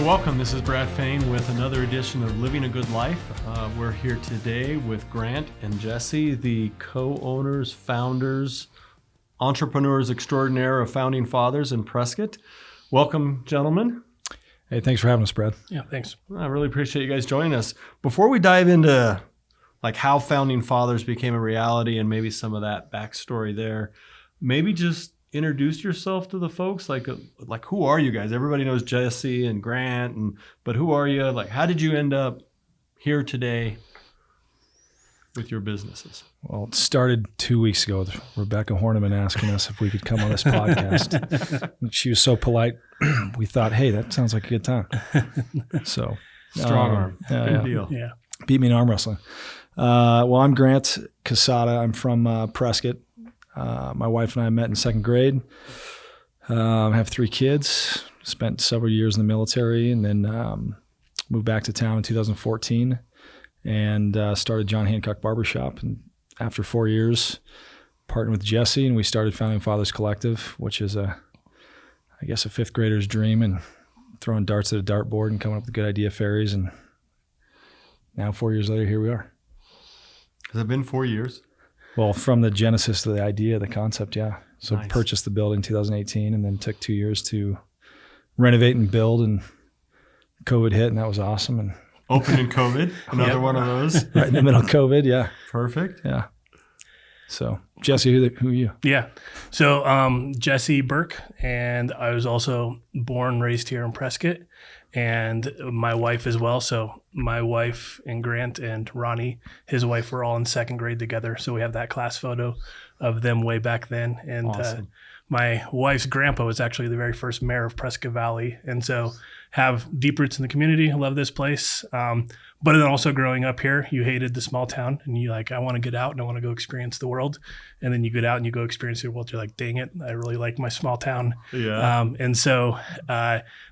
welcome. This is Brad Fain with another edition of Living a Good Life. We're here today with Grant and Jesse, the co-owners, founders, entrepreneurs extraordinaire of Founding Fathers in Prescott. Welcome, gentlemen. Hey, thanks for having us, Brad. Yeah, thanks. I really appreciate you guys joining us. Before we dive into like how Founding Fathers became a reality and maybe some of that backstory there, maybe just introduce yourself to the folks. Like who are you guys? Everybody knows Jesse and Grant, but who are you? Like, how did you end up here today with your businesses? Well, it started 2 weeks ago with Rebecca Horniman asking us if we could come on this podcast. She was so polite. We thought, hey, that sounds like a good time. So strong arm. Good deal. Yeah. Beat me in arm wrestling. Well, I'm Grant Quezada. I'm from Prescott. My wife and I met in second grade. I have 3 kids, spent several years in the military, and then moved back to town in 2014 and started John Hancock Barbershop. And after 4 years, partnered with Jesse, and we started Founding Fathers Collective, which is I guess a fifth grader's dream, and throwing darts at a dartboard and coming up with good idea fairies. And now 4 years later, here we are. Has it been 4 years? Well, from the genesis to the idea, the concept, yeah. So Nice. Purchased the building in 2018 and then took 2 years to renovate and build, and COVID hit, and that was awesome. And Open in COVID, another one of those. right in the middle of COVID, yeah. Perfect. Yeah. So Jesse, who are you? Yeah. So Jesse Burke, and I was also born, raised here in Prescott, and my wife as well. So my wife and Grant and Ronnie, his wife, were all in second grade together. So we have that class photo of them way back then. And Awesome. my wife's grandpa was actually the very first mayor of Prescott Valley. And so have deep roots in the community. I love this place. But then also growing up here, you hated the small town and you like, I want to get out and I want to go experience the world. And then you get out and you go experience the world. You're like, dang it, I really like my small town. Yeah. And so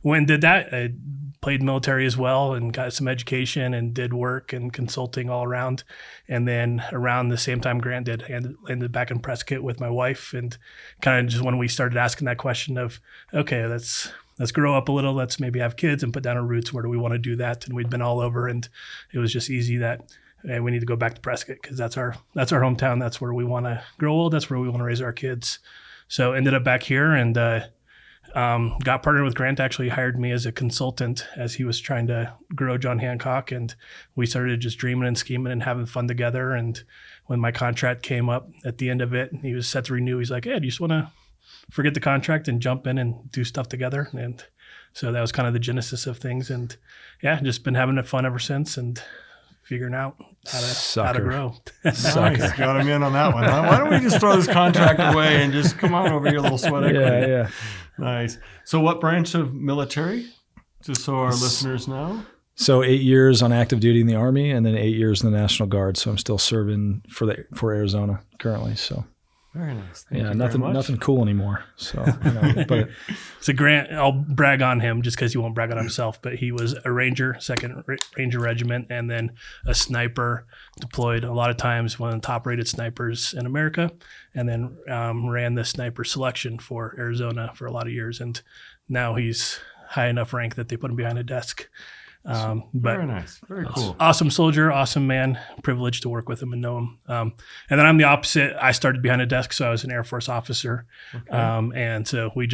went and did that. I played military as well and got some education and did work and consulting all around. And then around the same time Grant did, and ended back in Prescott with my wife. And kind of just when we started asking that question of, okay, let's grow up a little. Let's maybe have kids and put down our roots. Where do we want to do that? And we'd been all over, and it was just easy that we need to go back to Prescott because that's our hometown. That's where we want to grow old. That's where we want to raise our kids. So ended up back here and got partnered with Grant. Actually hired me as a consultant as he was trying to grow John Hancock, and we started just dreaming and scheming and having fun together. And when my contract came up at the end of it, he was set to renew. He's like, "Hey, do you just want to forget the contract and jump in and do stuff together?" And so that was kind of the genesis of things. And yeah, just been having fun ever since and figuring out how to grow. Nice. Got him in on that one. Why don't we just throw this contract away and just come on over here, little sweat equity? Yeah. Nice. So what branch of military? Just so our listeners know. So 8 years on active duty in the Army, and then 8 years in the National Guard. So I'm still serving for Arizona currently. So Very nice. Thank you nothing cool anymore. So, but So Grant, I'll brag on him just because he won't brag on himself, but he was a Ranger, 2nd Ranger Regiment, and then a sniper, deployed a lot of times, one of the top rated snipers in America, and then ran the sniper selection for Arizona for a lot of years. And now he's high enough rank that they put him behind a desk. But very nice. Very cool. Awesome soldier, awesome man, privileged to work with him and know him. And then I'm the opposite. I started behind a desk, so I was an Air Force officer. Okay. And so we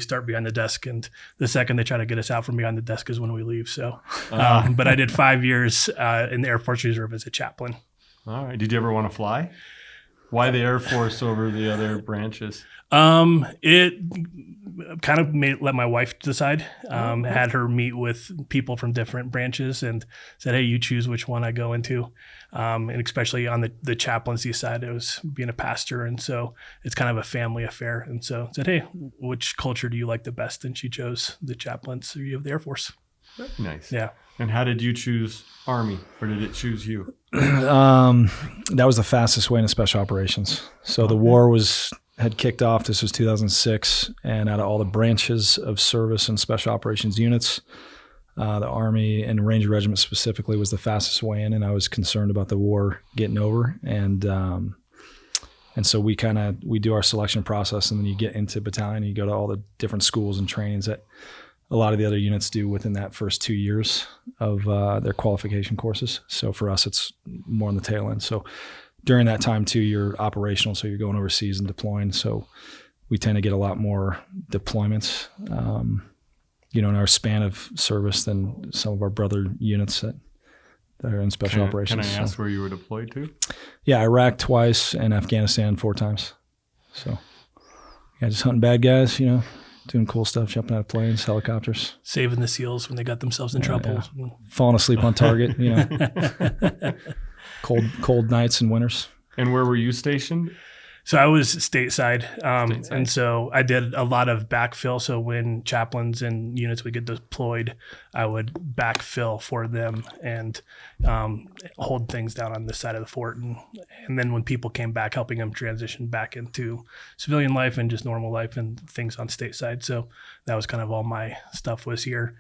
start behind the desk, and the second they try to get us out from behind the desk is when we leave. So, but I did 5 years in the Air Force Reserve as a chaplain. All right. Did you ever want to fly? Why the Air Force over the other branches? It kind of let my wife decide. Had her meet with people from different branches and said, "Hey, you choose which one I go into." And especially on the chaplaincy side, it was being a pastor, and so it's kind of a family affair. And so I said, "Hey, which culture do you like the best?" And she chose the chaplaincy of the Air Force. Very nice. Yeah. And how did you choose Army, or did it choose you? that was the fastest way into special operations. So the war had kicked off. This was 2006, and out of all the branches of service and special operations units, the Army and Ranger Regiment specifically was the fastest way in, and I was concerned about the war getting over. And so we do our selection process, and then you get into battalion, and you go to all the different schools and trainings that a lot of the other units do within that first 2 years of their qualification courses. So for us, it's more on the tail end. So during that time too, you're operational, so you're going overseas and deploying. So we tend to get a lot more deployments, in our span of service than some of our brother units that are in special operations. Can I ask where you were deployed to? Yeah, Iraq twice and Afghanistan 4 times. So yeah, just hunting bad guys, doing cool stuff, jumping out of planes, helicopters. Saving the SEALs when they got themselves in trouble. Yeah. Falling asleep on target, cold nights and winters. And where were you stationed? So I was stateside. And so I did a lot of backfill. So when chaplains and units would get deployed, I would backfill for them and hold things down on this side of the fort. And then when people came back, helping them transition back into civilian life and just normal life and things on stateside. So that was kind of all my stuff was here,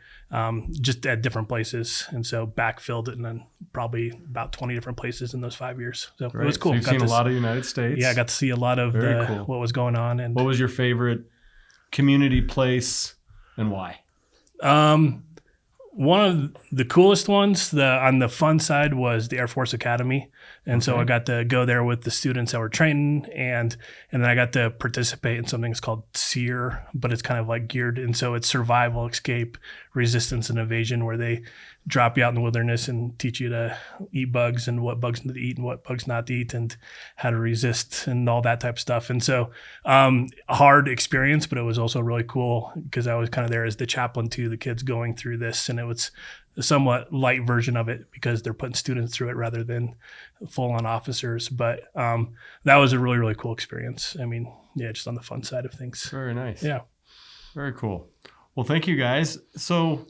just at different places. And so backfilled it and then probably about 20 different places in those 5 years. So it was cool. So you've seen a lot of the United States. Yeah, I got to see a lot of what was going on. And what was your favorite community place and why? One of the coolest ones on the fun side was the Air Force Academy. And so I got to go there with the students that were training and then I got to participate in something that's called SEER, but it's kind of like geared. And so it's survival, escape, resistance, and evasion, where they drop you out in the wilderness and teach you to eat bugs and what bugs to eat and what bugs not to eat and how to resist and all that type of stuff. And so hard experience, but it was also really cool because I was kind of there as the chaplain to the kids going through this. And it was a somewhat light version of it because they're putting students through it rather than full-on officers. But that was a really, really cool experience. I mean, yeah, just on the fun side of things. Very nice. Yeah. Very cool. Well, thank you guys. So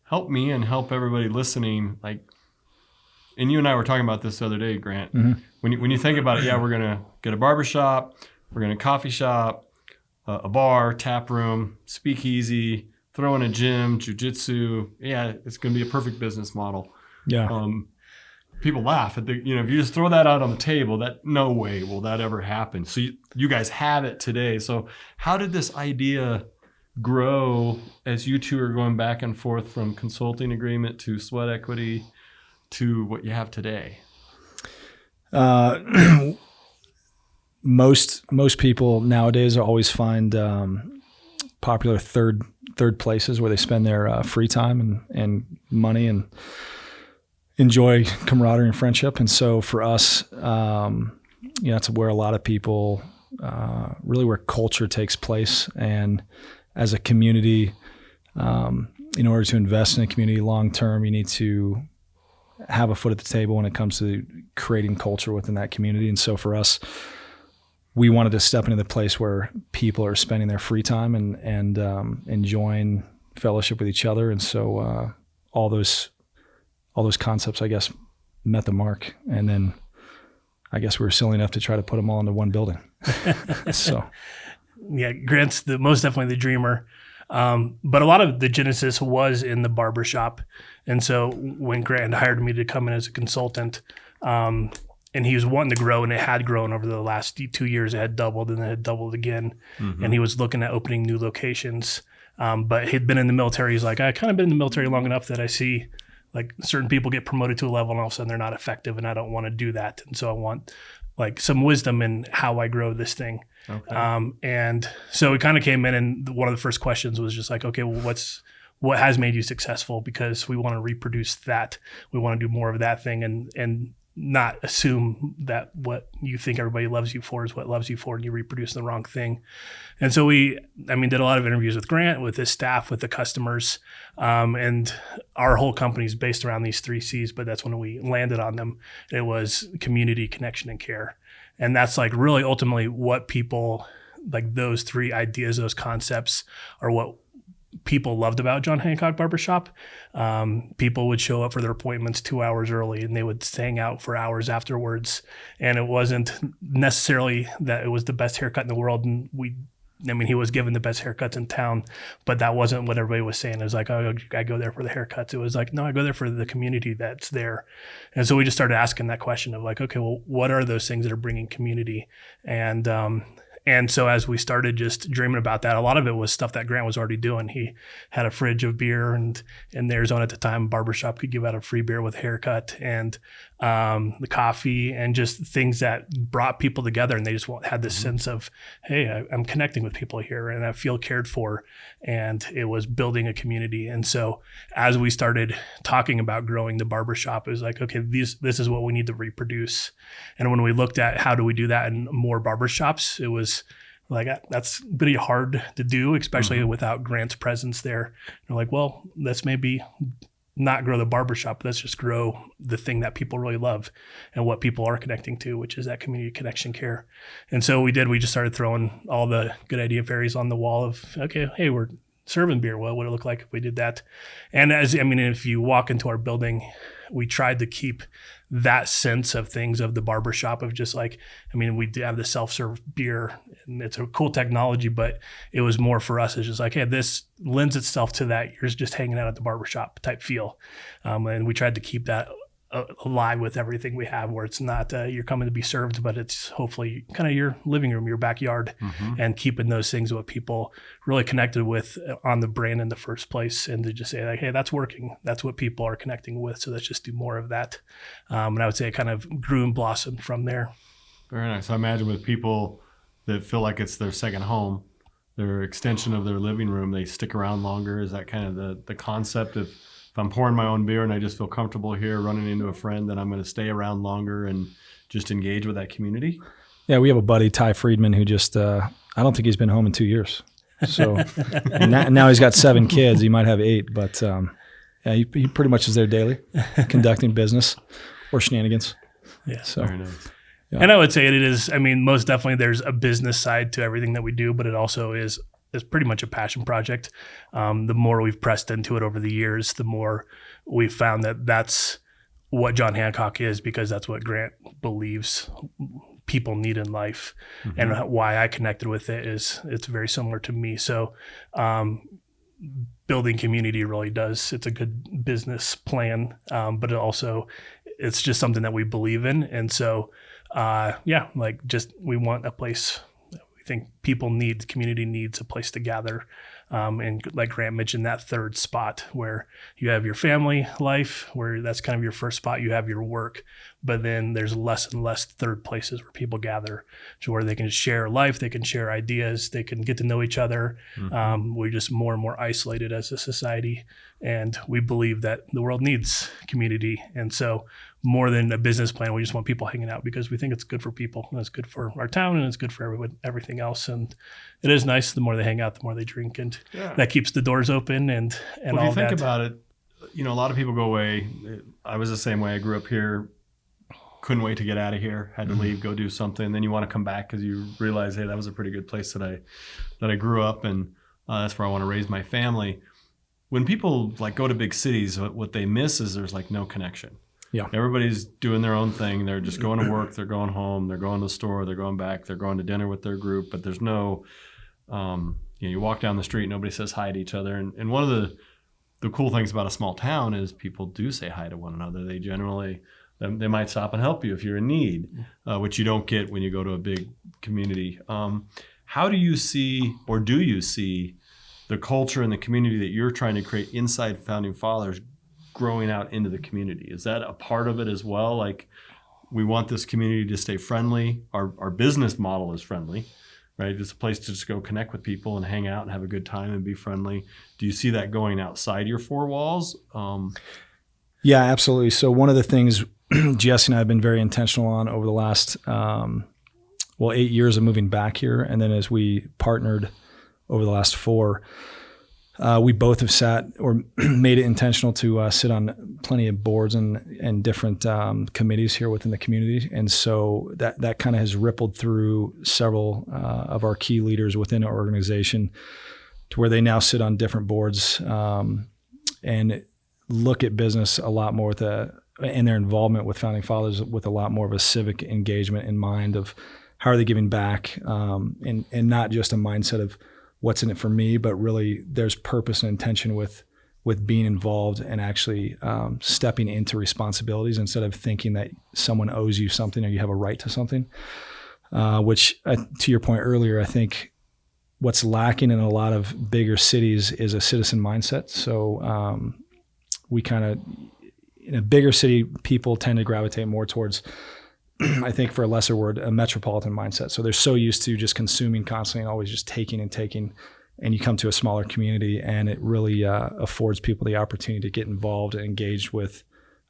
help me and help everybody listening. And you and I were talking about this the other day, Grant. Mm-hmm. When you think about it, we're going to get a barbershop, we're going to coffee shop, a bar, tap room, speakeasy, throw in a gym, jiu-jitsu. Yeah, it's going to be a perfect business model. Yeah. People laugh at if you just throw that out on the table, that no way will that ever happen. So you guys have it today. So how did this idea grow as you two are going back and forth from consulting agreement to sweat equity to what you have today? Most people nowadays always find popular third places where they spend their free time and money and enjoy camaraderie and friendship. And so for us, that's where a lot of people really where culture takes place. And as a community, in order to invest in a community long term, you need to have a foot at the table when it comes to creating culture within that community. And so for us, we wanted to step into the place where people are spending their free time and enjoying fellowship with each other. And so all those concepts, I guess, met the mark. And then I guess we were silly enough to try to put them all into one building. So. Yeah, Grant's most definitely the dreamer. But a lot of the genesis was in the barbershop. And so when Grant hired me to come in as a consultant, and he was wanting to grow, and it had grown over the last 2 years. It had doubled, and then it had doubled again. Mm-hmm. And he was looking at opening new locations. But he'd been in the military. He's like, I kind of been in the military long enough that I see like certain people get promoted to a level and all of a sudden they're not effective, and I don't want to do that. And so I want like some wisdom in how I grow this thing. Okay. And so we kind of came in, and one of the first questions was just like, okay, well, what has made you successful? Because we want to reproduce that. We want to do more of that thing, and not assume that what you think everybody loves you for is what loves you for, and you reproduce the wrong thing. And so we did a lot of interviews with Grant, with his staff, with the customers, and our whole company is based around these 3 C's, but that's when we landed on them. It was community, connection, and care. And that's like really ultimately what people, like those 3 ideas, those concepts are what people loved about John Hancock Barbershop. People would show up for their appointments 2 hours early, and they would hang out for hours afterwards. And it wasn't necessarily that it was the best haircut in the world. And he was given the best haircuts in town, but that wasn't what everybody was saying. It was like, oh, I go there for the haircuts. It was like, no, I go there for the community that's there. And so we just started asking that question of like, okay, well, what are those things that are bringing community? And And so as we started just dreaming about that, a lot of it was stuff that Grant was already doing. He had a fridge of beer, and in Arizona at the time, barbershop could give out a free beer with a haircut, and the coffee, and just things that brought people together. And they just had this sense of, hey, I'm connecting with people here and I feel cared for. And it was building a community. And so as we started talking about growing the barbershop, it was like, okay, this is what we need to reproduce. And when we looked at how do we do that in more barbershops, it was like, that's pretty hard to do, especially without Grant's presence there. We're like, well, let's maybe not grow the barbershop. Let's just grow the thing that people really love and what people are connecting to, which is that community connection care. And so we just started throwing all the good idea fairies on the wall of, okay, hey, we're serving beer. What would it look like if we did that? And if you walk into our building, we tried to keep that sense of things of the barbershop of just like, we do have the self-serve beer and it's a cool technology, but it was more for us. It's just like, hey, this lends itself to that. You're just hanging out at the barbershop type feel. And we tried to keep that alive with everything we have, where it's not you're coming to be served, but it's hopefully kind of your living room, your backyard, and keeping those things what people really connected with on the brand in the first place, and to just say like, hey, that's working. That's what people are connecting with. So let's just do more of that. And I would say it kind of grew and blossomed from there. Very nice. I imagine with people that feel like it's their second home, their extension of their living room, they stick around longer. Is that kind of the concept of, if I'm pouring my own beer and I just feel comfortable here running into a friend, then I'm going to stay around longer and just engage with that community? Yeah, we have a buddy, Ty Friedman, who just, I don't think he's been home in 2 years. So now he's got 7 kids. He might have 8, but he pretty much is there daily, conducting business or shenanigans. Yeah. So, very nice. Yeah. And I would say it is, most definitely there's a business side to everything that we do, but it also is pretty much a passion project. The more we've pressed into it over the years, the more we've found that that's what John Hancock is, because that's what Grant believes people need in life. And why I connected with it is it's very similar to me. So building community really does. It's a good business plan, but it's just something that we believe in. And so, we want a place. I think community needs a place to gather. And like Grant mentioned, that third spot where you have your family life, where that's kind of your first spot, you have your work, but then there's less and less third places where people gather to where they can share life, they can share ideas, they can get to know each other. We're just more and more isolated as a society. And we believe that the world needs community. And so more than a business plan, we just want people hanging out because we think it's good for people and it's good for our town and it's good for everything else. And it is nice. The more they hang out, the more they drink, and that keeps the doors open and well, all if you think that. about it, a lot of people go away. I was the same way. I grew up here, couldn't wait to get out of here, had to leave, go do something. Then you want to come back because you realize, hey, that was a pretty good place that I grew up, and that's where I want to raise my family. When people go to big cities, what they miss is there's no connection. Yeah. Everybody's doing their own thing. They're just going to work. They're going home. They're going to the store. They're going back. They're going to dinner with their group. But there's no, you walk down the street, nobody says hi to each other. And one of the cool things about a small town is people do say hi to one another. They generally, they might stop and help you if you're in need, which you don't get when you go to a big community. How do you see, or do you see, the culture and the community that you're trying to create inside Founding Fathers growing out into the community? Is that a part of it as well? We want this community to stay friendly. Our business model is friendly, right? It's a place to just go connect with people and hang out and have a good time and be friendly. Do you see that going outside your 4 walls? Yeah, absolutely. So one of the things Jesse and I have been very intentional on over the last 8 years of moving back here, and then as we partnered over the last 4, we both have sat or made it intentional to sit on plenty of boards and different committees here within the community. And so that kind of has rippled through several of our key leaders within our organization to where they now sit on different boards and look at business a lot more and their involvement with Founding Fathers with a lot more of a civic engagement in mind of how are they giving back, and not just a mindset of what's in it for me, but really there's purpose and intention with being involved and actually stepping into responsibilities instead of thinking that someone owes you something or you have a right to something. which to your point earlier, I think what's lacking in a lot of bigger cities is a citizen mindset. So we kind of, in a bigger city, people tend to gravitate more towards, I think for a lesser word, a metropolitan mindset. So they're so used to just consuming constantly and always just taking and taking. And you come to a smaller community and it really affords people the opportunity to get involved and engage with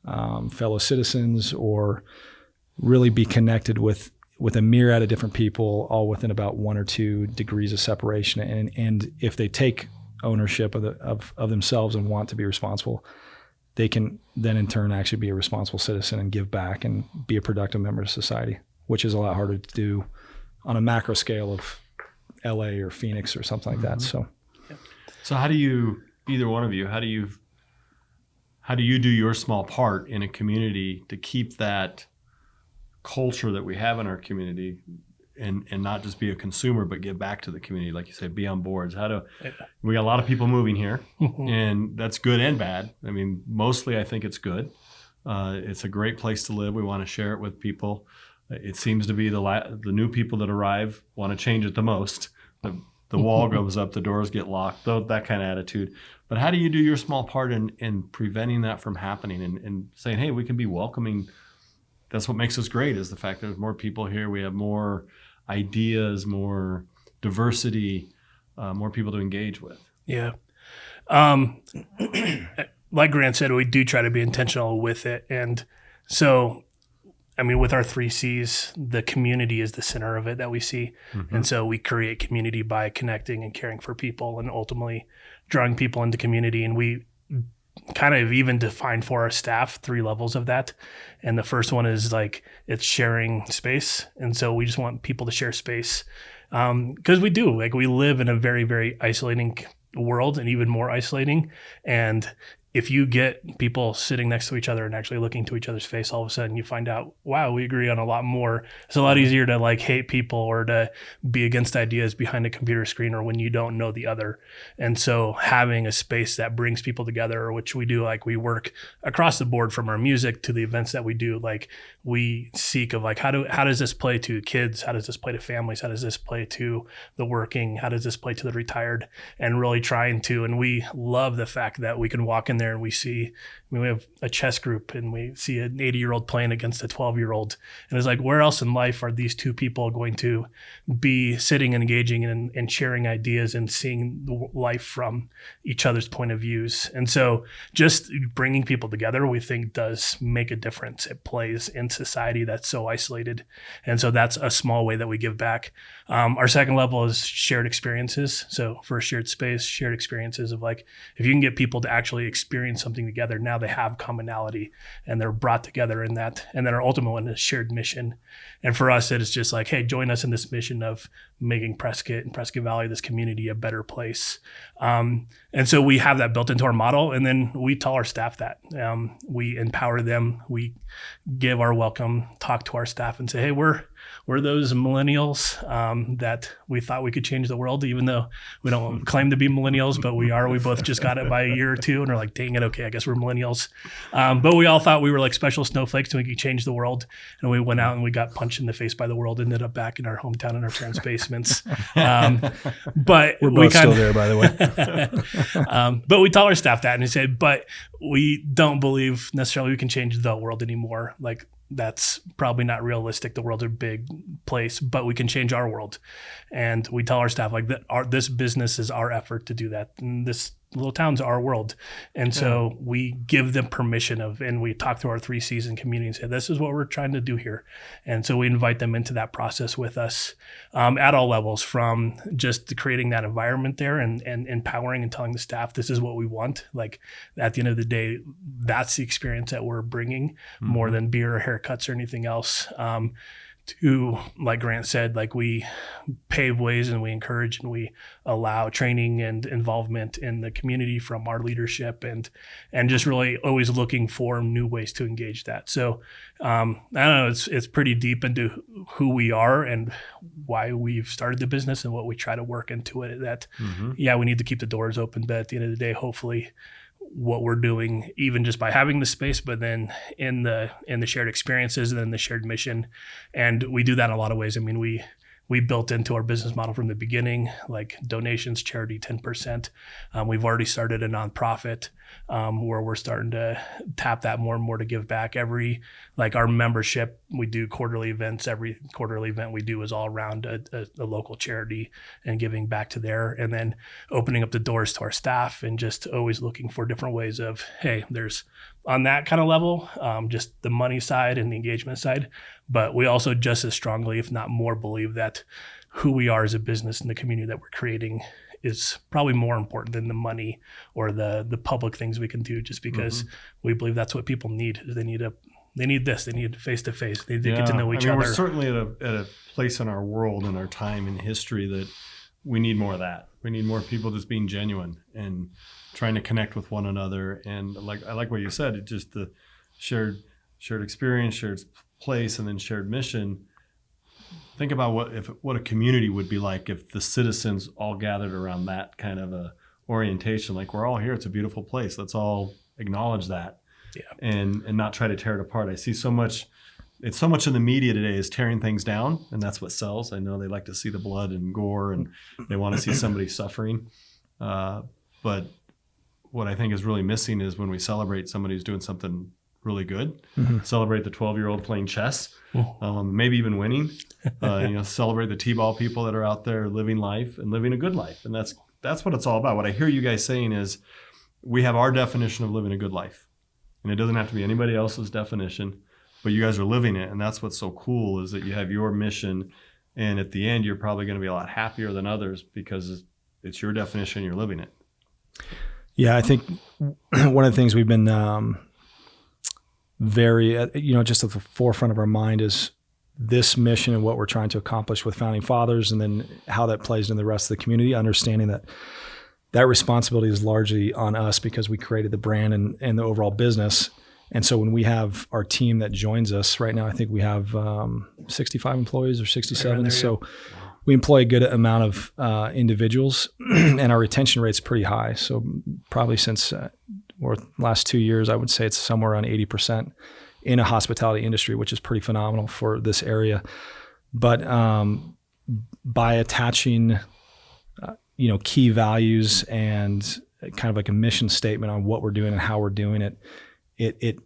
fellow citizens, or really be connected with a myriad of different people, all within about 1 or 2 degrees of separation. And if they take ownership of themselves and want to be responsible, they can then in turn actually be a responsible citizen and give back and be a productive member of society, which is a lot harder to do on a macro scale of LA or Phoenix or something like that. So how do you, either one of you, how do you do your small part in a community to keep that culture that we have in our community, and not just be a consumer, but give back to the community? Like you said, be on boards. We got a lot of people moving here, and that's good and bad. I mean, mostly I think it's good. It's a great place to live. We want to share it with people. It seems to be the new people that arrive want to change it the most. The wall goes up, the doors get locked, that kind of attitude. But how do you do your small part in preventing that from happening and saying, hey, we can be welcoming? That's what makes us great, is the fact that there's more people here. We have more ideas, more diversity, more people to engage with. Yeah. Like Grant said, we do try to be intentional with it. And so, I mean, with our 3 C's, the community is the center of it that we see. And so we create community by connecting and caring for people and ultimately drawing people into community. And we kind of even defined for our staff 3 levels of that. And the first one is like, it's sharing space. And so we just want people to share space. Because we do, like, we live in a very, very isolating world, and even more isolating. And if you get people sitting next to each other and actually looking to each other's face, all of a sudden you find out, wow, we agree on a lot more. It's a lot easier to like hate people or to be against ideas behind a computer screen or when you don't know the other. And so having a space that brings people together, which we do, like we work across the board from our music to the events that we do. Like we seek of like, how does this play to kids? How does this play to families? How does this play to the working? How does this play to the retired? And really trying to, and we love the fact that we can walk in there and we see, I mean, we have a chess group and we see an 80-year-old playing against a 12-year-old. And it's like, where else in life are these 2 people going to be sitting and engaging and sharing ideas and seeing life from each other's point of views? And so just bringing people together, we think does make a difference. It plays in society that's so isolated. And so that's a small way that we give back. Our second level is shared experiences. So for a shared space, shared experiences of like, if you can get people to actually experience something together, now they have commonality and they're brought together in that. And then our ultimate one is shared mission. And for us, it is just like, hey, join us in this mission of making Prescott and Prescott Valley, this community, a better place. And so we have that built into our model, and then we tell our staff that. We empower them. We give our welcome talk to our staff and say, hey, we're those millennials that we thought we could change the world, even though we don't claim to be millennials, but we are. We both just got it by a year or 2, and we're like, dang it, okay, I guess we're millennials. But we all thought we were like special snowflakes and we could change the world. And we went out and we got punched in the face by the world, ended up back in our hometown in our parents' basements. But we're both still there, by the way. But we tell our staff that, and we say, but we don't believe necessarily we can change the world anymore. Like, that's probably not realistic. The world's a big place, but we can change our world. And we tell our staff like that this business is our effort to do that. And this little town's our world. And so we give them permission and we talk through our 3 C's in community and say, this is what we're trying to do here. And so we invite them into that process with us at all levels, from just creating that environment there and empowering and telling the staff, this is what we want. Like at the end of the day, that's the experience that we're bringing more than beer or haircuts or anything else. To, like Grant said, like we pave ways and we encourage and we allow training and involvement in the community from our leadership and just really always looking for new ways to engage that. So I don't know, it's pretty deep into who we are and why we've started the business and what we try to work into it. That, we need to keep the doors open, but at the end of the day, hopefully what we're doing, even just by having the space, but then in the shared experiences and then the shared mission. And we do that in a lot of ways. I mean, we built into our business model from the beginning, like donations, charity, 10%. We've already started a nonprofit where we're starting to tap that more and more to give back. Like our membership, we do quarterly events. Every quarterly event we do is all around a local charity and giving back to there, and then opening up the doors to our staff and just always looking for different ways of, hey, there's on that kind of level, just the money side and the engagement side. But we also just as strongly, if not more, believe that who we are as a business and the community that we're creating is probably more important than the money or the public things we can do, just because we believe that's what people need. They need this. They need face-to-face. They need to get to know each other. We're certainly at a place in our world and our time in history that we need more of that. We need more people just being genuine and trying to connect with one another. And I like what you said, it just the shared experience, shared place, and then shared mission. Think about what a community would be like if the citizens all gathered around that kind of a orientation. Like, we're all here. It's a beautiful place. Let's all acknowledge that. Yeah. And not try to tear it apart. I see so much. It's so much in the media today is tearing things down, and that's what sells. I know they like to see the blood and gore, and they want to see somebody suffering. But what I think is really missing is when we celebrate somebody who's doing something really good, celebrate the 12-year-old playing chess, maybe even winning, celebrate the T-ball people that are out there living life and living a good life. And that's what it's all about. What I hear you guys saying is we have our definition of living a good life, and it doesn't have to be anybody else's definition, but you guys are living it. And that's what's so cool, is that you have your mission, and at the end, you're probably going to be a lot happier than others because it's your definition, you're living it. Yeah, I think one of the things we've been very, just at the forefront of our mind is this mission and what we're trying to accomplish with Founding Fathers, and then how that plays into the rest of the community, understanding that responsibility is largely on us because we created the brand and the overall business. And so when we have our team that joins us right now, I think we have 65 employees or 67. So we employ a good amount of individuals, and our retention rate's pretty high. So probably since last 2 years, I would say it's somewhere around 80% in a hospitality industry, which is pretty phenomenal for this area. But by attaching, key values and kind of like a mission statement on what we're doing and how we're doing it, it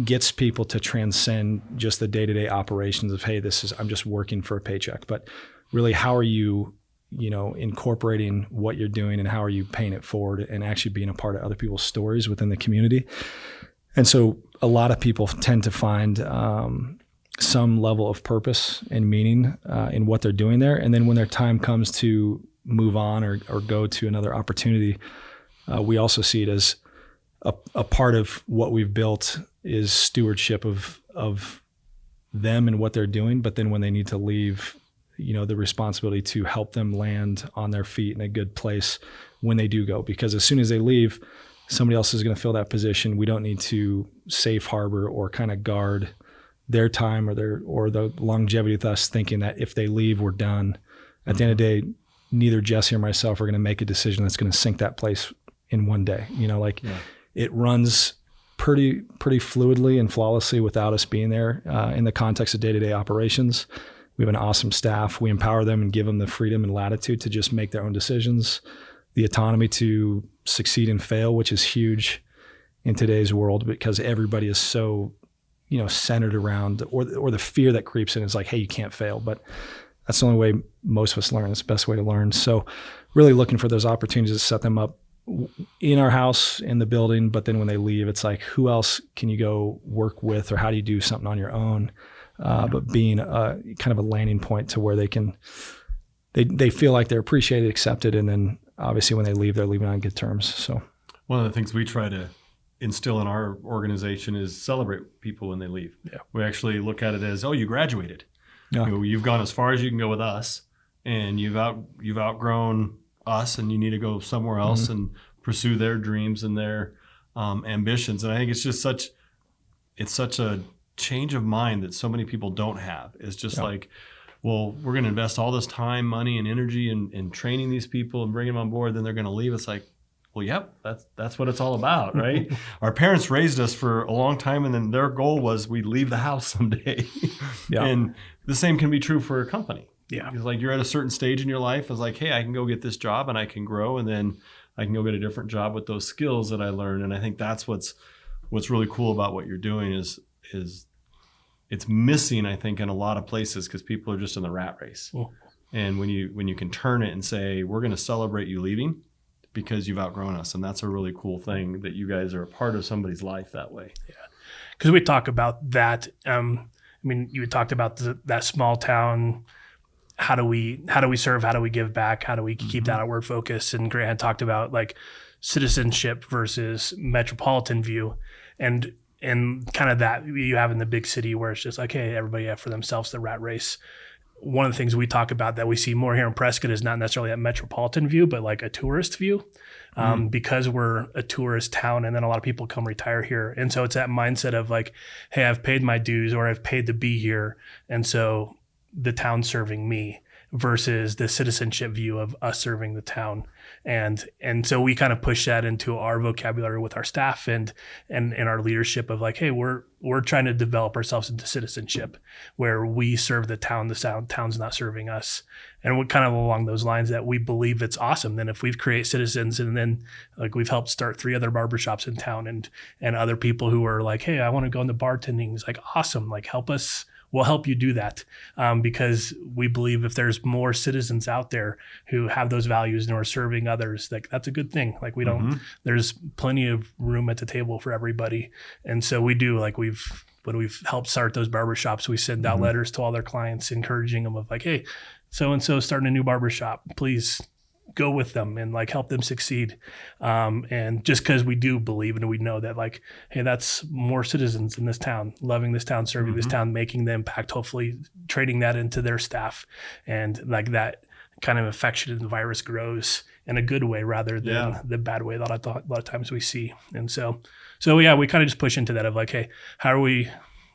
gets people to transcend just the day-to-day operations of, hey, I'm just working for a paycheck. But really, how are you, incorporating what you're doing, and how are you paying it forward and actually being a part of other people's stories within the community? And so a lot of people tend to find some level of purpose and meaning in what they're doing there. And then when their time comes to move on or go to another opportunity, we also see it as a part of what we've built is stewardship of them and what they're doing. But then when they need to leave, the responsibility to help them land on their feet in a good place when they do go. Because as soon as they leave, somebody else is going to fill that position. We don't need to safe harbor or kind of guard their time or the longevity with us, thinking that if they leave, we're done. At the end of the day, neither Jesse or myself are going to make a decision that's going to sink that place in one day. It runs pretty fluidly and flawlessly without us being there in the context of day-to-day operations. We have an awesome staff. We empower them and give them the freedom and latitude to just make their own decisions, the autonomy to succeed and fail, which is huge in today's world because everybody is so, centered around, or the fear that creeps in is like, hey, you can't fail. But that's the only way most of us learn. It's the best way to learn. So really looking for those opportunities to set them up in our house, in the building, but then when they leave, it's like, who else can you go work with, or how do you do something on your own? But being a kind of a landing point to where they feel like they're appreciated, accepted, and then obviously when they leave, they're leaving on good terms. So one of the things we try to instill in our organization is celebrate people when they leave. Yeah. We actually look at it as, you graduated. Yeah. You've gone as far as you can go with us, and you've outgrown us, and you need to go somewhere else and pursue their dreams and their ambitions. And I think it's just such a change of mind that so many people don't have. It's just like, well, we're going to invest all this time, money, and energy in training these people and bringing them on board. Then they're going to leave. It's like, Well, yep, that's what it's all about, right? Our parents raised us for a long time, and then their goal was we'd leave the house someday. Yeah. And the same can be true for a company. Yeah. Because like you're at a certain stage in your life, it's like, hey, I can go get this job and I can grow, and then I can go get a different job with those skills that I learned. And I think that's what's really cool about what you're doing is it's missing, I think, in a lot of places because people are just in the rat race. Well, and when you can turn it and say, we're going to celebrate you leaving because you've outgrown us. And that's a really cool thing that you guys are a part of somebody's life that way. Yeah. Because we talk about that. I mean, you talked about that small town. How do we serve? How do we give back? How do we keep that outward focus? And Grant had talked about like citizenship versus metropolitan view, and kind of that you have in the big city where it's just like, hey, everybody have for themselves, the rat race. One of the things we talk about that we see more here in Prescott is not necessarily a metropolitan view, but like a tourist view, because we're a tourist town, and then a lot of people come retire here, and so it's that mindset of like, hey, I've paid my dues or I've paid to be here, and so the town serving me versus the citizenship view of us serving the town. And so we kind of push that into our vocabulary with our staff and our leadership of like, hey, we're trying to develop ourselves into citizenship where we serve the town, town's not serving us. And we're kind of along those lines that we believe it's awesome. Then if we've created citizens and then like we've helped start 3 other barbershops in town and other people who are like, hey, I want to go into bartending. It's like, awesome. Like help us. We'll help you do that because we believe if there's more citizens out there who have those values and are serving others, like that's a good thing. Like we don't, there's plenty of room at the table for everybody. And so we do, like when we've helped start those barbershops, we send out letters to all their clients encouraging them of like, hey, so-and-so starting a new barbershop, please go with them and like help them succeed. And just because we do believe and we know that like, hey, that's more citizens in this town, loving this town, serving this town, making the impact, hopefully trading that into their staff. And like that kind of infection and the virus grows in a good way rather than the bad way that a lot of times we see. And so yeah, we kind of just push into that of like, hey, how are we,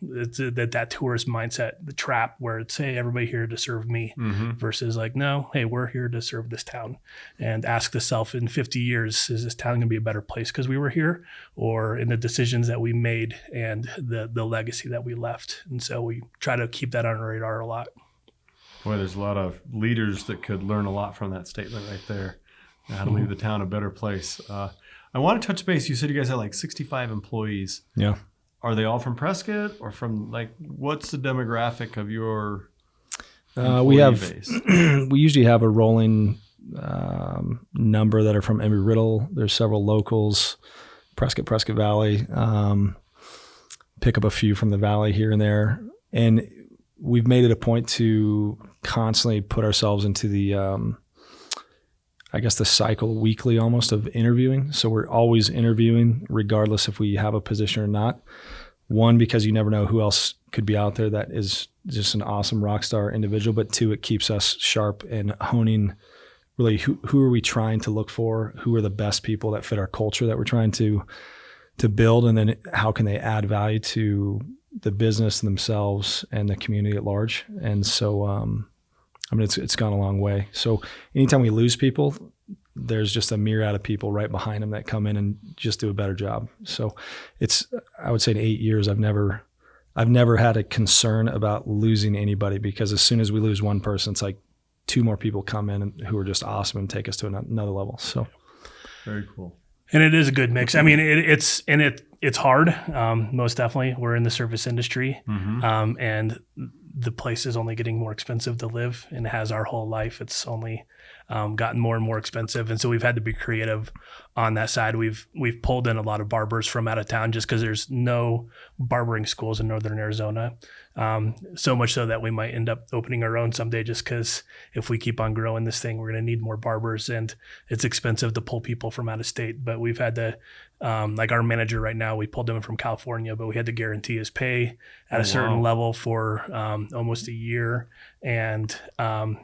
it's that tourist mindset, the trap where it's, hey, everybody here to serve me versus like, no, hey, we're here to serve this town, and ask the self in 50 years, is this town going to be a better place because we were here, or in the decisions that we made and the legacy that we left. And so we try to keep that on our radar a lot. Boy, there's a lot of leaders that could learn a lot from that statement right there. How to leave the town a better place. I want to touch base. You said you guys had like 65 employees. Yeah. Are they all from Prescott, or from like what's the demographic of your we have base? we usually have a rolling number that are from Embry-Riddle. There's several locals, Prescott Valley. Pick up a few from the valley here and there, and we've made it a point to constantly put ourselves into the I guess the cycle weekly almost of interviewing. So we're always interviewing regardless if we have a position or not. One, because you never know who else could be out there that is just an awesome rock star individual. But 2, it keeps us sharp and honing really who are we trying to look for? Who are the best people that fit our culture that we're trying to build? And then how can they add value to the business themselves and the community at large? And so, I mean, it's gone a long way. So anytime we lose people, there's just a myriad of people right behind them that come in and just do a better job. So I would say in 8 years, I've never had a concern about losing anybody, because as soon as we lose one person, it's like 2 more people come in who are just awesome and take us to another level. So very cool. And it is a good mix. I mean, it's hard. Most definitely. We're in the service industry, and the place is only getting more expensive to live, and has our whole life. It's only gotten more and more expensive. And so we've had to be creative on that side. We've pulled in a lot of barbers from out of town just because there's no barbering schools in Northern Arizona. So much so that we might end up opening our own someday, just because if we keep on growing this thing, we're going to need more barbers, and it's expensive to pull people from out of state. But we've had to, like our manager right now, we pulled him from California, but we had to guarantee his pay at a certain level for almost a year. And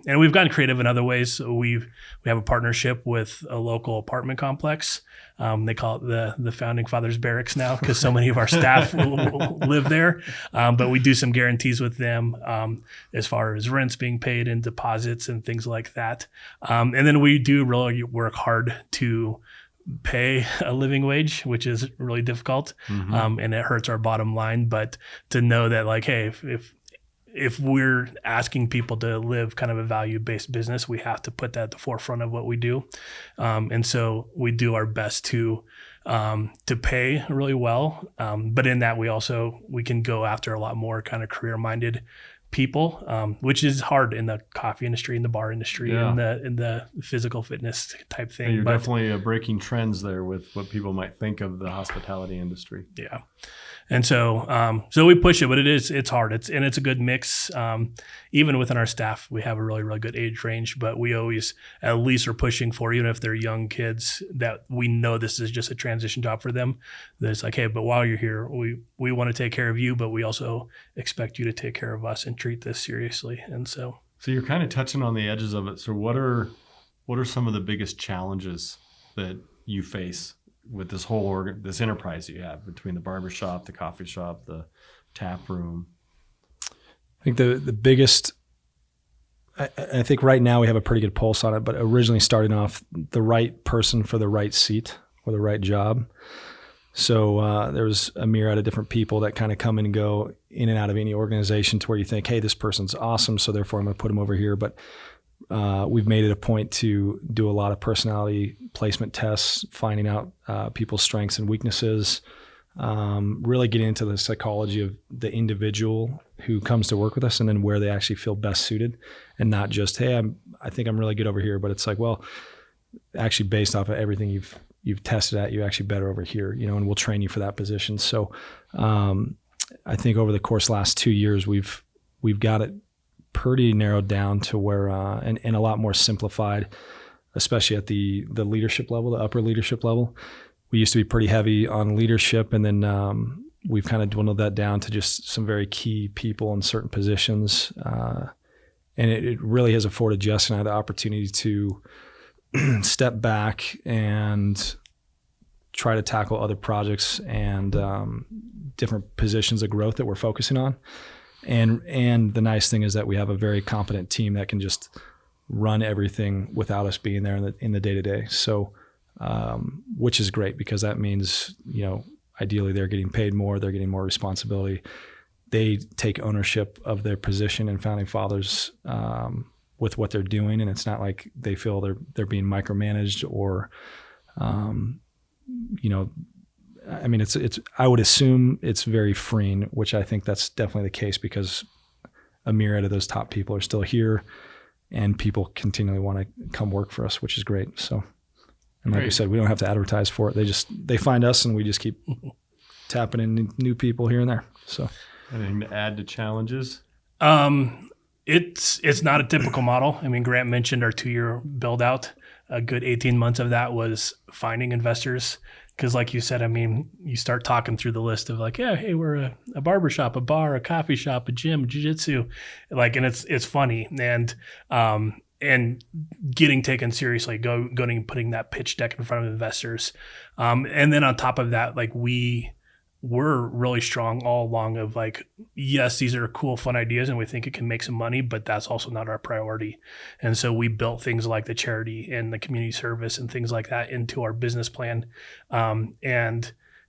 we've gotten creative in other ways. So we have a partnership with a local apartment complex. They call it the Founding Fathers Barracks now, because so many of our staff live there. But we do some guarantees with them as far as rents being paid and deposits and things like that. And then we do really work hard to pay a living wage, which is really difficult. And it hurts our bottom line. But to know that like, hey, if we're asking people to live kind of a value-based business, we have to put that at the forefront of what we do. And so we do our best to pay really well. But in that we can go after a lot more kind of career-minded people, which is hard in the coffee industry, in the bar industry, in the physical fitness type thing. And you're definitely breaking trends there with what people might think of the hospitality industry. Yeah. And so we push it, but it's hard. It's a good mix. Even within our staff, we have a really, really good age range, but we always at least are pushing for, even if they're young kids, that we know this is just a transition job for them. That it's like, hey, but while you're here, we want to take care of you, but we also expect you to take care of us and treat this seriously. And so you're kind of touching on the edges of it. So what are some of the biggest challenges that you face with this whole this enterprise you have between the barbershop, the coffee shop, the tap room? I think the biggest, I think right now we have a pretty good pulse on it, but originally starting off, the right person for the right seat or the right job. So there's a myriad of different people that kind of come and go in and out of any organization to where you think, hey, this person's awesome, so therefore I'm going to put them over here. But we've made it a point to do a lot of personality placement tests, finding out people's strengths and weaknesses, really getting into the psychology of the individual who comes to work with us, and then where they actually feel best suited, and not just, hey, I think I'm really good over here, but it's like, well, actually based off of everything you've tested at, you're actually better over here, and we'll train you for that position. So I think over the course of the last 2 years, we've got it pretty narrowed down to where, and a lot more simplified, especially at the leadership level, the upper leadership level. We used to be pretty heavy on leadership, and then we've kind of dwindled that down to just some very key people in certain positions. And it really has afforded Jess and I the opportunity to step back and try to tackle other projects and different positions of growth that we're focusing on. And the nice thing is that we have a very competent team that can just run everything without us being there in the day-to-day. So, which is great, because that means, ideally they're getting paid more, they're getting more responsibility. They take ownership of their position and founding fathers with what they're doing, and it's not like they feel they're being micromanaged or, it's I would assume it's very freeing, which I think that's definitely the case, because a myriad of those top people are still here, and people continually want to come work for us, which is great. So, and like I said, we don't have to advertise for it. They find us, and we just keep tapping in new people here and there. So, anything to add to challenges? It's not a typical model. I mean, Grant mentioned our 2-year build out. A good 18 months of that was finding investors. Because like you said, I mean, you start talking through the list of like, yeah, hey, we're a barbershop, a bar, a coffee shop, a gym, jiu-jitsu. And it's funny. And getting taken seriously, putting that pitch deck in front of investors. And then on top of that, like we're really strong all along of like, yes, these are cool, fun ideas, and we think it can make some money, but that's also not our priority. And so we built things like the charity and the community service and things like that into our business plan.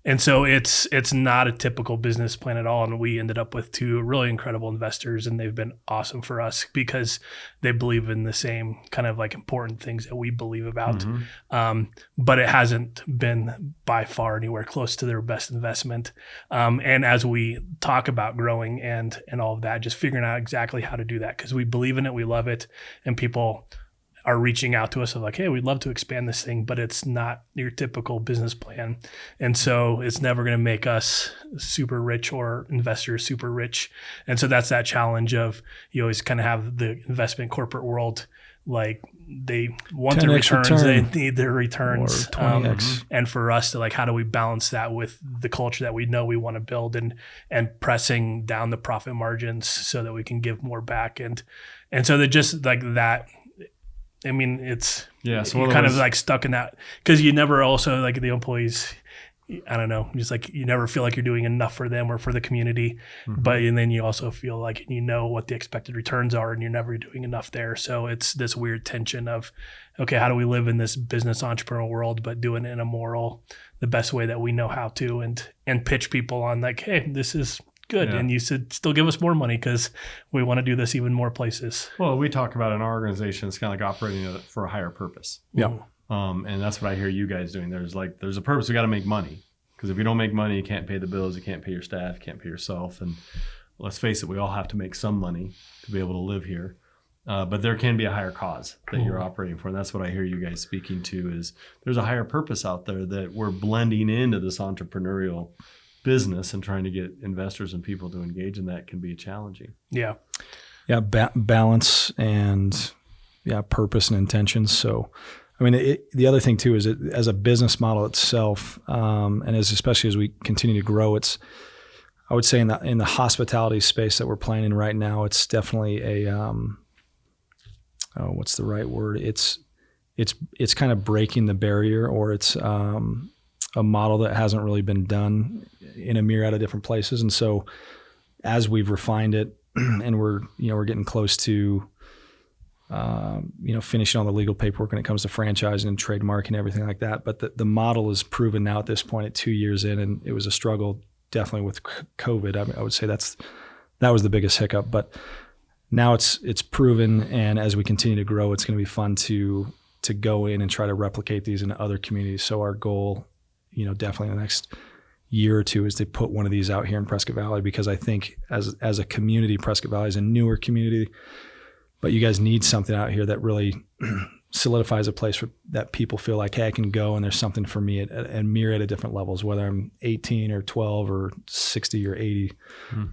And so it's not a typical business plan at all. And we ended up with 2 really incredible investors, and they've been awesome for us because they believe in the same kind of like important things that we believe about. But it hasn't been by far anywhere close to their best investment. And as we talk about growing and all of that, just figuring out exactly how to do that, because we believe in it, we love it, and people are reaching out to us of like, hey, we'd love to expand this thing, but it's not your typical business plan. And so it's never going to make us super rich or investors super rich. And so that's that challenge of, you always kind of have the investment corporate world, like they want their returns, they need their returns. Or 20x. And for us to like, how do we balance that with the culture that we know we want to build, and pressing down the profit margins so that we can give more back. And so they're just like that. I mean, it's, so you're kind of like stuck in that, because you never also, like the employees, I don't know, just like you never feel like you're doing enough for them or for the community, but and then you also feel like you know what the expected returns are and you're never doing enough there. So it's this weird tension of, okay, how do we live in this business entrepreneurial world, but doing it in the best way that we know how to, and pitch people on like, hey, this is good. And you should still give us more money because we want to do this even more places. Well, we talk about in our organization, it's kind of like operating for a higher purpose. Yeah. And that's what I hear you guys doing. There's a purpose. We got to make money, because if you don't make money, you can't pay the bills, you can't pay your staff, you can't pay yourself. And let's face it, we all have to make some money to be able to live here. But there can be a higher cause that you're operating for. And that's what I hear you guys speaking to, is there's a higher purpose out there that we're blending into this entrepreneurial business, and trying to get investors and people to engage in that can be challenging. Yeah. Yeah. Balance and purpose and intentions. So, I mean, the other thing too is as a business model itself, and especially as we continue to grow, I would say in the hospitality space that we're playing in right now, it's definitely a what's the right word? It's kind of breaking the barrier, or it's a model that hasn't really been done in a myriad of different places. And so as we've refined it and we're getting close to, finishing all the legal paperwork when it comes to franchising and trademark and everything like that. But the model is proven now at this point at 2 years in, and it was a struggle definitely with COVID. I mean, I would say that was the biggest hiccup, but now it's proven. And as we continue to grow, it's going to be fun to go in and try to replicate these in other communities. So our goal, definitely in the next year or two, is to put one of these out here in Prescott Valley, because I think as a community, Prescott Valley is a newer community, but you guys need something out here that really solidifies a place that people feel like, hey, I can go and there's something for me at a myriad of different levels, whether I'm 18 or 12 or 60 or 80.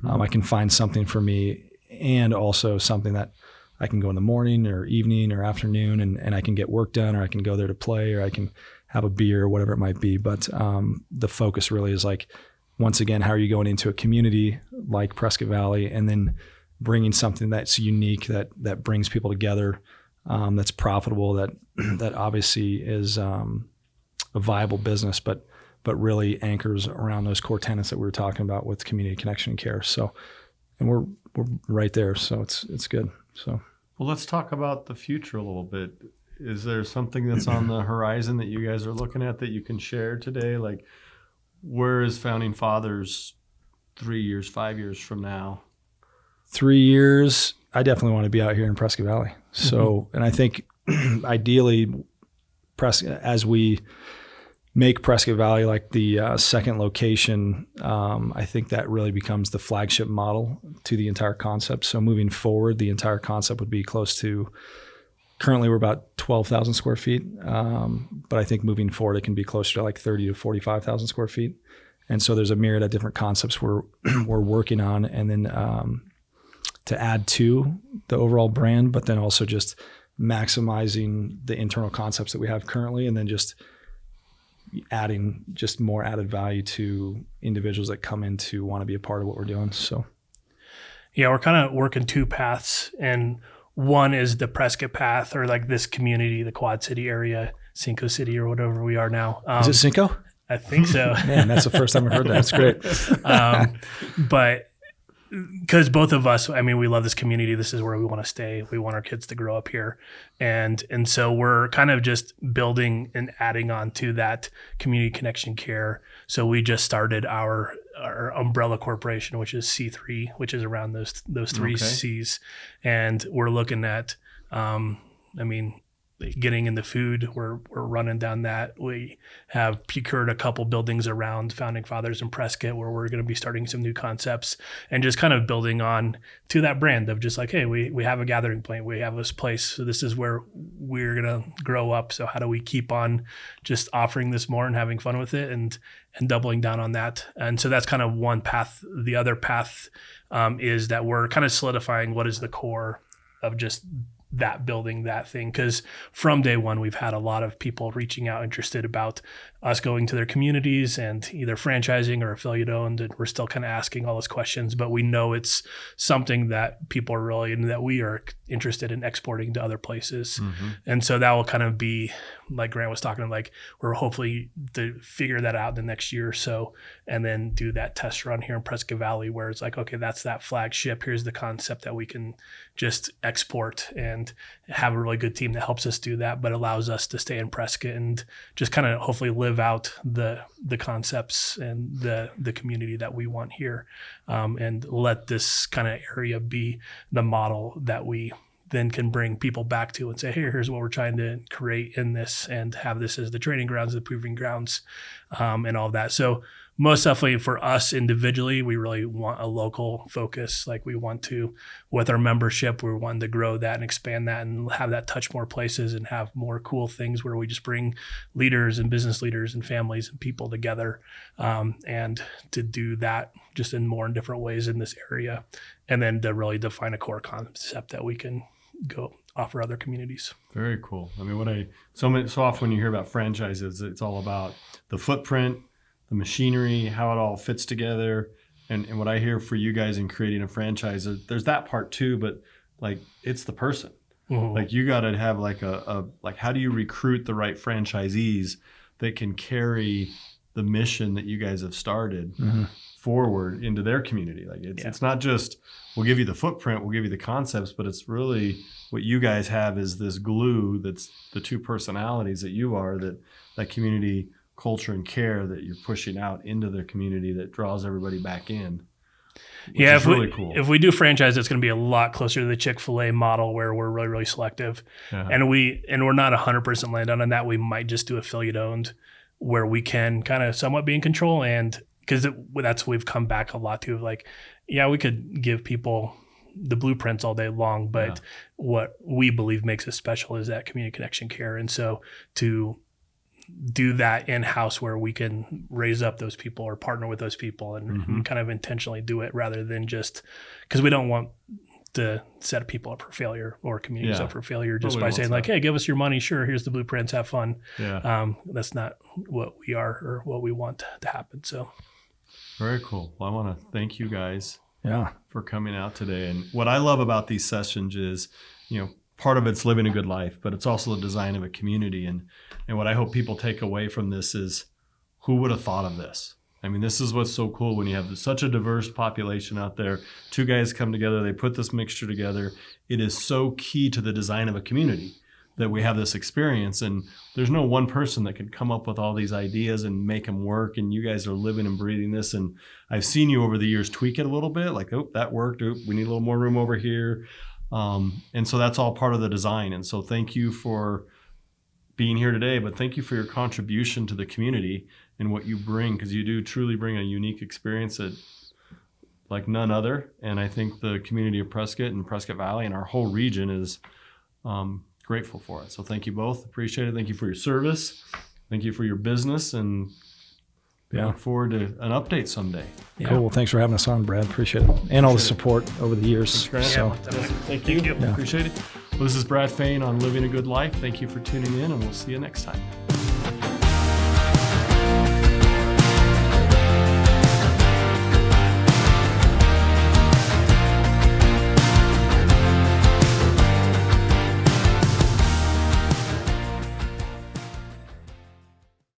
I can find something for me, and also something that I can go in the morning or evening or afternoon, and I can get work done, or I can go there to play, or I can have a beer or whatever it might be. But the focus really is like, once again, how are you going into a community like Prescott Valley and then bringing something that's unique, that brings people together, that's profitable, that obviously is a viable business, but really anchors around those core tenets that we were talking about with community connection and care. So, and we're right there. So it's good. So, well, let's talk about the future a little bit. Is there something that's on the horizon that you guys are looking at that you can share today? Like, where is Founding Fathers 3 years, 5 years from now? 3 years, I definitely want to be out here in Prescott Valley. So, and I think ideally, as we make Prescott Valley like the second location, I think that really becomes the flagship model to the entire concept. So moving forward, the entire concept would be close to, currently we're about 12,000 square feet. But I think moving forward, it can be closer to like 30 to 45,000 square feet. And so there's a myriad of different concepts we're working on, and then to add to the overall brand, but then also just maximizing the internal concepts that we have currently, and then just adding just more added value to individuals that come in to want to be a part of what we're doing. So, yeah, we're kind of working two paths, and one is the Prescott path, or like this community, the Quad City area, Cinco City or whatever we are now. Is it Cinco? I think so. Man, that's the first time I've heard that. That's great. But because both of us, I mean, we love this community. This is where we want to stay. We want our kids to grow up here. And so we're kind of just building and adding on to that community connection care. So we just started our umbrella corporation, which is C3, which is around those three C's. And we're looking at, getting in the food, we're running down that. We have procured a couple buildings around Founding Fathers in Prescott where we're going to be starting some new concepts, and just kind of building on to that brand of just like, hey, we have a gathering point. We have this place. So this is where we're going to grow up. So how do we keep on just offering this more and having fun with it and doubling down on that? And so that's kind of one path. The other path is that we're kind of solidifying what is the core of just that building, that thing. Because from day one, we've had a lot of people reaching out interested about us going to their communities and either franchising or affiliate owned. And we're still kind of asking all those questions, but we know it's something that people are really, and that we are interested in exporting to other places. And so that will kind of be, like Grant was talking, like we're hopefully to figure that out in the next year or so, and then do that test run here in Prescott Valley where it's like, okay, that's that flagship. Here's the concept that we can just export and have a really good team that helps us do that, but allows us to stay in Prescott and just kind of hopefully live out the concepts and the community that we want here, and let this kind of area be the model that we then can bring people back to and say, hey, here's what we're trying to create in this, and have this as the training grounds, the proving grounds, and all of that. So most definitely for us individually, we really want a local focus. Like we want to, with our membership, we're wanting to grow that and expand that and have that touch more places and have more cool things where we just bring leaders and business leaders and families and people together, and to do that just in more and different ways in this area. And then to really define a core concept that we can go offer other communities. Very cool. I mean, so often when you hear about franchises, it's all about the footprint, the machinery, how it all fits together. And what I hear for you guys in creating a franchise, there's that part too, but like it's the person. Like you got to have like like how do you recruit the right franchisees that can carry the mission that you guys have started forward into their community? Like it's not just we'll give you the footprint, we'll give you the concepts, but it's really what you guys have is this glue that's the two personalities that you are, that community culture and care that you're pushing out into the community that draws everybody back in. Yeah, really cool. If we do franchise, it's going to be a lot closer to the Chick-fil-A model where we're really, really selective. And we're not 100% land on that. We might just do affiliate owned where we can kind of somewhat be in control. And because that's we've come back a lot to, like, yeah, we could give people the blueprints all day long, but what we believe makes us special is that community connection care. And so to do that in-house where we can raise up those people or partner with those people and kind of intentionally do it rather than just because we don't want to set people up for failure or communities up for failure just by saying like, hey, give us your money. Sure. Here's the blueprints. Have fun. That's not what we are or what we want to happen. So very cool. Well, I want to thank you guys for coming out today. And what I love about these sessions is, part of it's living a good life, but it's also the design of a community. And what I hope people take away from this is, who would have thought of this? I mean, this is what's so cool when you have such a diverse population out there. Two guys come together, they put this mixture together. It is so key to the design of a community that we have this experience. And there's no one person that can come up with all these ideas and make them work. And you guys are living and breathing this. And I've seen you over the years tweak it a little bit, like, oh, that worked. Oh, we need a little more room over here. And so that's all part of the design. And so thank you for being here today, but thank you for your contribution to the community and what you bring, because you do truly bring a unique experience that like none other. And I think the community of Prescott and Prescott Valley and our whole region is grateful for it. So thank you both. Appreciate it. Thank you for your service. Thank you for your business, and look forward to an update someday. Cool. Well, thanks for having us on, Brad. Appreciate it. And all the support over the years. Thank you. Appreciate it. Well, this is Brad Fain on Living a Good Life. Thank you for tuning in, and we'll see you next time.